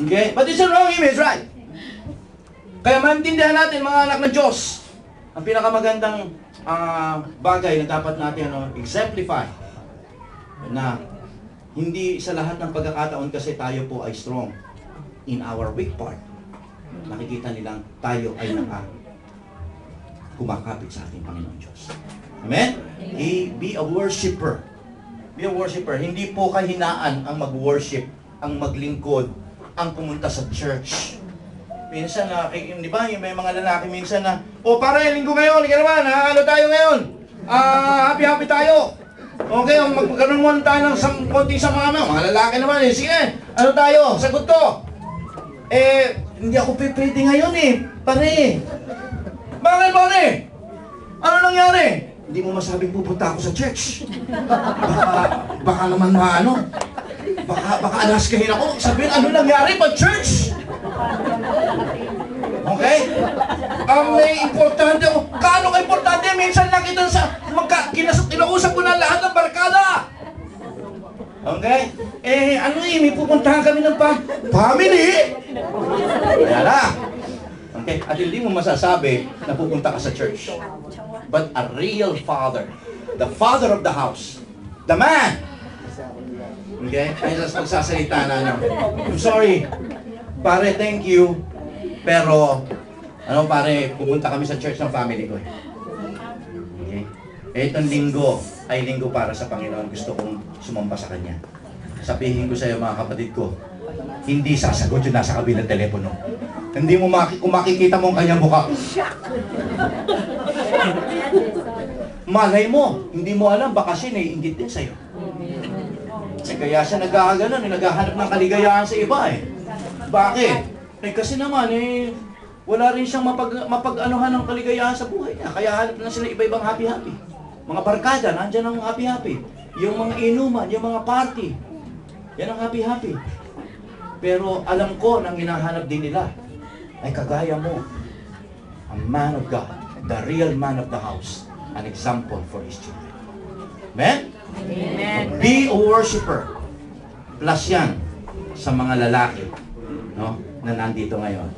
Okay? But it's a wrong image, right? Kaya maintindihan natin, mga anak ng Diyos, ang pinakamagandang bagay na dapat natin exemplify na hindi sa lahat ng pagkakataon kasi tayo po ay strong in our weak part. Nakikita nilang tayo ay kumakapit sa ating Panginoon Diyos. Amen? Be a worshiper. Be a worshiper. Hindi po kahinaan ang mag-worship, ang maglingkod, ang pumunta sa church. Minsan di ba, may mga lalaki minsan na, pare, linggo ngayon, hindi ka naman, ano tayo ngayon? Happy tayo. Okay, magkaroon mo tayo ng konting samahan. Mga lalaki naman sige, ano tayo? Sagot to. Hindi ako pwede ngayon pare. Bakit pare? Ano nangyari? Hindi mo masabing pupunta ako sa church. Baka naman baka alaskahin ako. Sabihin, ano nangyari pag church? Okay? May importante ako. Kaano ka importante? Minsan lang kita kinausap ko na lahat ng barkada. Okay? May pupuntahan kami ng family. Kaya na. Okay? At hindi mo masasabi na pupunta ka sa church. But a real father, the father of the house, the man. Okay? Ay, magsasalita na I'm sorry. Pare, thank you. Pero, pare, pupunta kami sa church ng family ko. Okay? Itong linggo ay linggo para sa Panginoon. Gusto kong sumamba sa Kanya. Sabihin ko sa iyo, mga kapatid ko, hindi sasagot yung nasa kabilang telepono. Hindi mo kung makikita mo ang kanyang mukha. Malay mo, hindi mo alam, baka siya naiingit din sa'yo. Kaya siya naghahanap ng kaligayahan sa iba Bakit? Kasi naman wala rin siyang mapag-anuhan ng kaligayahan sa buhay niya. Kaya hanap na sila iba-ibang happy-happy. Mga barkada, nandyan ang happy-happy. Yung mga inuman, yung mga party. Yan ang happy-happy. Pero alam ko nang hinahanap din nila ay kagaya mo. A man of God, the real man of the house, an example for his children. Amen? Amen. Be a worshiper. Plus yan sa mga lalaki na nandito ngayon.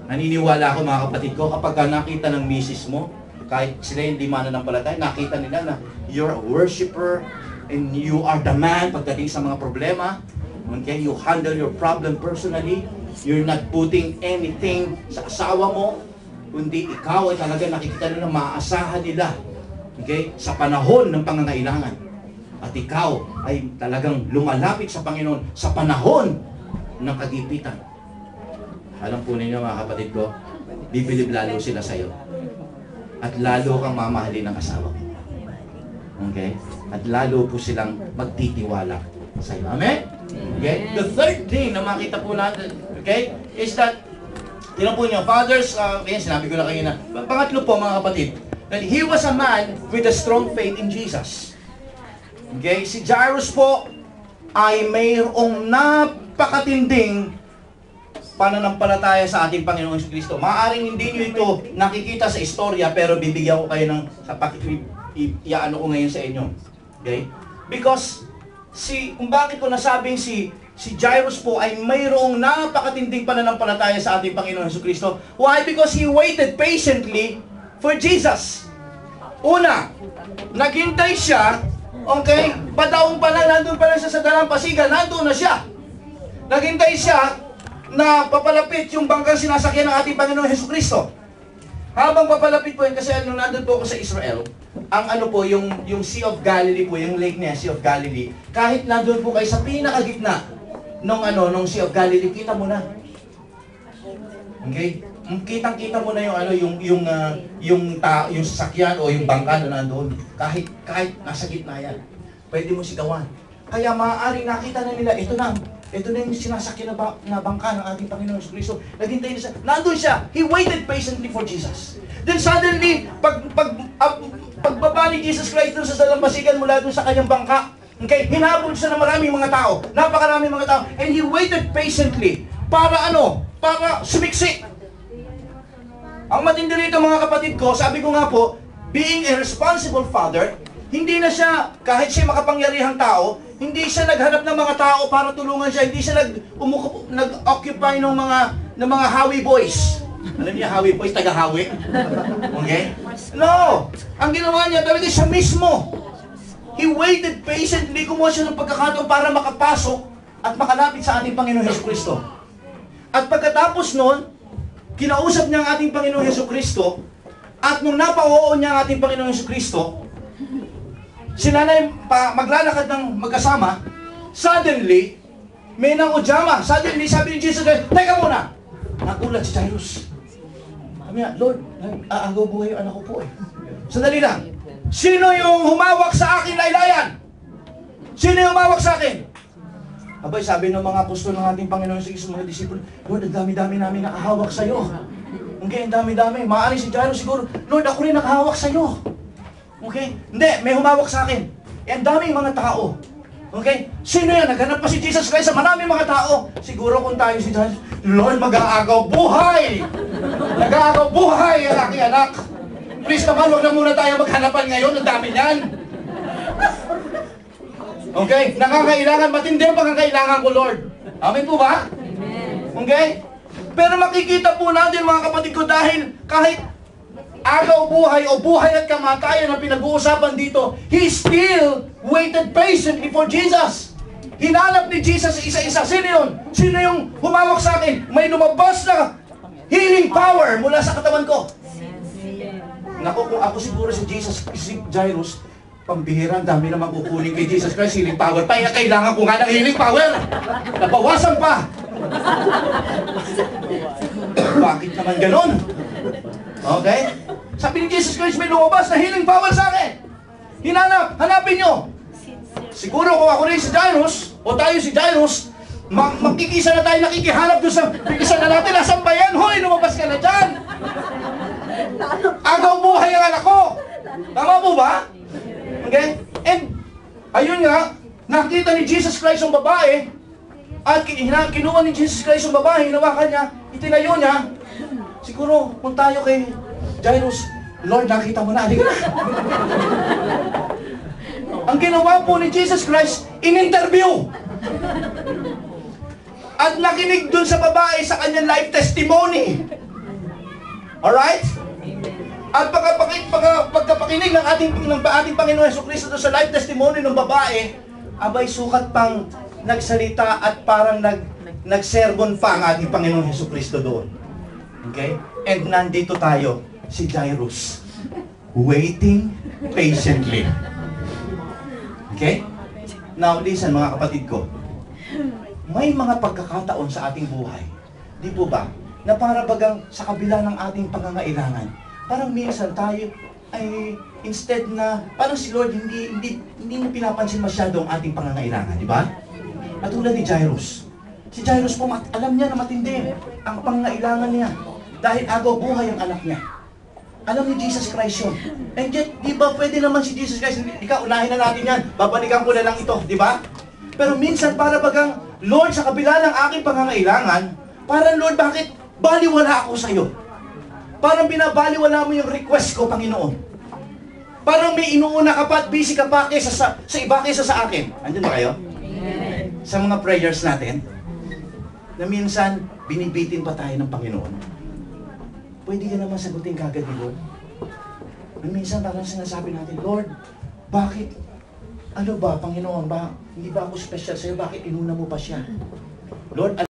Naniniwala ako, mga kapatid ko, kapag nakita ng misis mo, kahit sila hindi mananampalataya, nakita nila na you're a worshiper and you are the man pagdating sa mga problema. Okay, you handle your problem personally. You're not putting anything sa asawa mo, kundi ikaw ay talaga nakikita nila, maaasahan nila. Okay, sa panahon ng pangangailangan. At ikaw ay talagang lumalapit sa Panginoon sa panahon ng kagipitan. Alam po ninyo, mga kapatid ko, bibilib lalo sila sa iyo. At lalo kang mamahalin ng asawa mo. Okay? At lalo po silang magtitiwala sa iyo. Amen? Okay? The third thing na makita po natin, okay, is that, tinan po niyo, fathers, sinabi ko na kayo na, pangatlo po, mga kapatid, that he was a man with a strong faith in Jesus. Okay? Si Jairus po ay mayroong napakatinding pananampalataya sa ating Panginoong Jesucristo. Maaaring hindi nyo ito nakikita sa istorya, pero bibigyan ko kayo ng iaano ko ngayon sa inyo. Okay? Because kung bakit ko nasabing si Jairus po ay mayroong napakatinding pananampalataya sa ating Panginoong Jesucristo. Why? Because he waited patiently for Jesus. Una, naghintay siya, okay, padaong pa lang, nandun pa lang siya sa dalampasigan, nandun na siya. Naghintay siya na papalapit yung bangkang sinasakyan ng ating Panginoong Jesucristo. Habang papalapit po yun, kasi nung nandun po ako sa Israel, ang yung Sea of Galilee po, yung lake niya, Sea of Galilee, kahit nandun po kayo sa pinakagitna nung Sea of Galilee, kita mo na. Okay? Kitang-kita mo na yung sasakyan o yung bangka na nandun. Kahit nasa gitna yan. Pwede mo sigawan. Kaya maaaring nakita na nila, ito na yung sinasakyan na bangka ng ating Panginoon Jesucristo. Naghintay na siya. Nandun siya. He waited patiently for Jesus. Then suddenly, pagbaba ni Jesus Christ dun sa dalampasigan mula dun sa kanyang bangka, okay, hinabol siya ng maraming mga tao. Napakaraming mga tao. And he waited patiently. Para Para sumiksik. Ang matindi rito, mga kapatid ko, sabi ko nga po, being a responsible father, hindi na siya, kahit siya makapangyarihang tao, Hindi siya naghanap ng mga tao para tulungan siya. Hindi siya nag-occupy ng mga Hawi boys. Alam niya, Hawi boys, taga-Hawi? Okay? No! Ang ginawa niya, talaga siya mismo. He waited patiently, kumuha siya ng pagkakataon para makapasok at makalapit sa ating Panginoon Jesucristo. At pagkatapos nun, kinausap niya ang ating Panginoon Jesucristo, at nung napauoo niya ang ating Panginoon Jesucristo, sila na maglalakad ng magkasama, suddenly, may nangudyama. Suddenly, sabi ni Jesus, teka muna! Nagulat si Jairus. Sabi niya, Lord, aagaw buhay yung anak ko po eh. Sandali lang. Sino yung humawak sa akin, laylayan? Sino yung humawak sa akin? Abay, sabi ng mga apostol ng ating Panginoon Jesus, mga disipulo, Lord, ang dami-dami namin nakahawak sa'yo. Okay, ang dami-dami. Maaaring si Jairus siguro, Lord, ako rin nakahawak sa'yo. Okay? Hindi, may humawak sa akin. Ang daming mga tao. Okay? Sino yan? Naghanap pa si Jesus Christ sa maraming mga tao. Siguro kung tayo si Jesus, Lord, mag-aagaw buhay! Nag-aagaw buhay ang aking anak. Please naman, huwag na muna tayo maghanapan ngayon. Ang dami niyan. Okay? Nakakailangan, matindi ang pagkakailangan ko, Lord. Amen po ba? Okay? Pero makikita po natin, mga kapatid ko, dahil kahit agaw buhay o buhay at kamatayan na pinag-uusapan dito, He still waited patiently for Jesus. Hinanap ni Jesus isa-isa. Sino yun? Sino yung humawak sa akin? May lumabas na healing power mula sa katawan ko. Naku, kung ako siguro si Jesus, si Jairus, pambihira, dami naman kukunin kay Jesus Christ, healing power. Kaya kailangan ko nga ng healing power. Nabawasan pa. Bakit naman ganun? Okay? Sabi ni Jesus Christ, may lumabas na healing power sa akin. Hanapin nyo. Siguro kung ako rin si Jairus, o tayo si Jairus, makikisa na tayo nakikihanap doon sa isa na natin, nasaan ba yan? Hoy, lumabas ka na dyan. Agaw buhay ang anak ko. Tama po ba? Okay? And, ayun nga, nakita ni Jesus Christ yung babae, at kinuha ni Jesus Christ yung babae, hinawakan niya, itinayo niya. Siguro, kung tayo kay Jairus, Lord, nakita mo na, halika na. Ang ginawa po ni Jesus Christ, in-interview. At nakinig dun sa babae sa kanyang life testimony. Alright? At pagkapakinig ng ating Panginoon Jesucristo sa life testimony ng babae, abay sukat pang nagsalita at parang nagsermon pa ang ating Panginoon Jesucristo doon. Okay? And nandito tayo, si Jairus, waiting patiently. Okay? Now, listen mga kapatid ko. May mga pagkakataon sa ating buhay, di po ba, na para bagang sa kabila ng ating pangangailangan, parang minsan tayo ay instead na, parang si Lord hindi niya pinapansin masyado ang ating pangangailangan, di ba? At tulad ni Jairus. Si Jairus po, alam niya na matindi ang pangangailangan niya. Dahil agaw buhay ang anak niya. Alam ni Jesus Christ yun. And yet, di ba pwede naman si Jesus Christ, ikaw, unahin na natin yan, babalikan ko na lang ito, di ba? Pero minsan, para bagang, Lord, sa kabila ng aking pangangailangan, parang, Lord, bakit baliwala ako sa'yo? Parang binabaliwala mo yung request ko, Panginoon. Parang may inuuna ka pa at busy ka pa kaysa sa iba kaysa sa akin. Andun ba kayo? Amen. Sa mga prayers natin, na minsan, binibitin pa tayo ng Panginoon. Pwede ka naman sagutin kagad ni Lord. Minsan parang sinasabi natin, Lord, bakit? Ano ba, Panginoon, hindi ba ako special sa'yo? Bakit inuna mo pa siya? Lord,